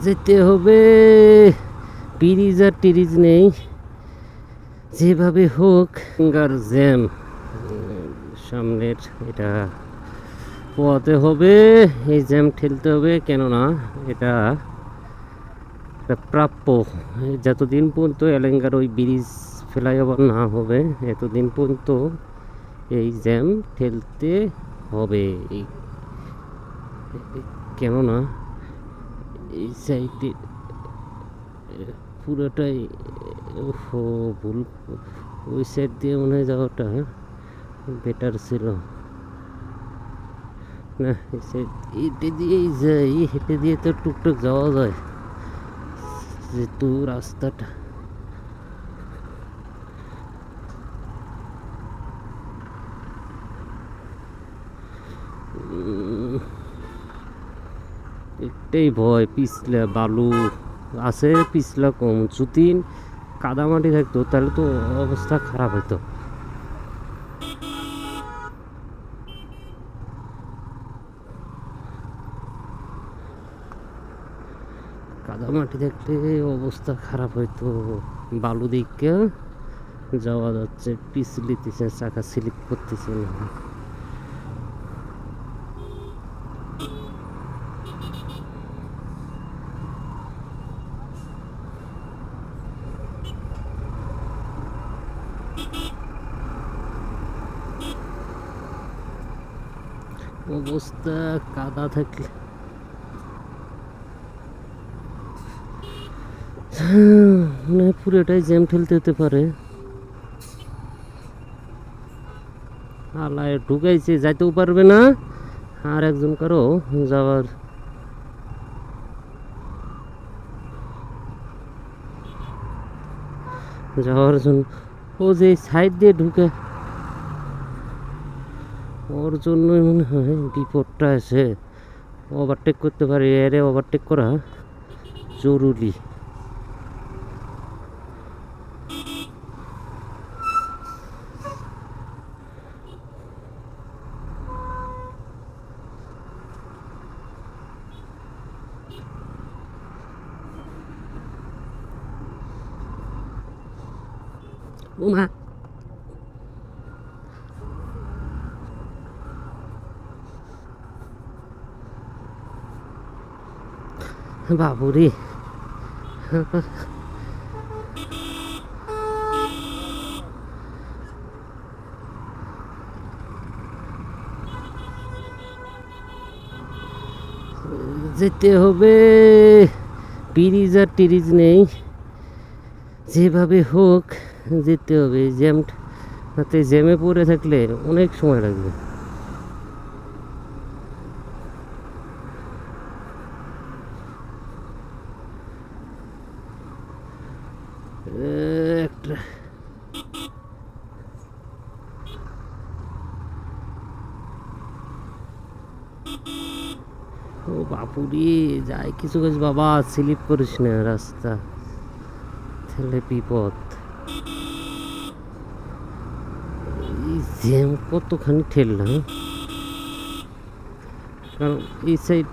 যেতে হবে। ব্রিজ আর টিরিজ নেই, যেভাবে হোক গার জ্যাম সামনের এটা পোয়াতে হবে, এই জ্যাম ঠেলতে হবে, কেননা এটা প্রাপ্য। যতদিন পর্যন্ত এলেঙ্গার ওই ব্রিজ ফ্লাইওভার না হবে এতদিন পর্যন্ত এই জ্যাম ঠেলতে হবে। কেননা এই সাইডে পুরোটাই ভুল, ওই সাইড দিয়ে মনে হয় যাওয়াটা বেটার ছিল না। এই সাইড হেঁটে দিয়েই যাই, হেঁটে দিয়ে তো টুকটুক যাওয়া যায় যেহেতু রাস্তাটা। একটাই ভয়, পিছলা বালু আছে, পিছলা কম, যদি কাদামাটি থাকতো তাহলে তো অবস্থা খারাপ হতো। কাদামাটি থাকলে অবস্থা খারাপ হইতো। বালু দিকে যাওয়া যাচ্ছে, পিছলিতেছে, চাকা স্লিপ করতেছে না। অবস্থা কাদা থাকলে মানে পুরোটাই জ্যাম ঠেলতে হতে পারে। আলায় ঢুকাইছে, যাইতেও পারবে না, আর একজন কারো যাওয়ার জন্য ও যে সাইড দিয়ে ঢুকে, ওর জন্যই মনে হয় বিপদটা আছে। ওভারটেক করতে পারে, এরে ওভারটেক করা জরুরি। ওমা, বাবুরে, যেতে হবে। ব্রিজ আর টিরিজ নেই, যেভাবে হোক যেতে হবে। জ্যাম হাতে জ্যামে পড়ে থাকলে অনেক সময় লাগবে। একটা ও বাপুরি, যাই কিছু কাজ বাবা, স্লিপ করিস না রাস্তা, তাহলে বিপদ। এই জ্যাম কতখানি ঠেললাম, কারণ এই সাইড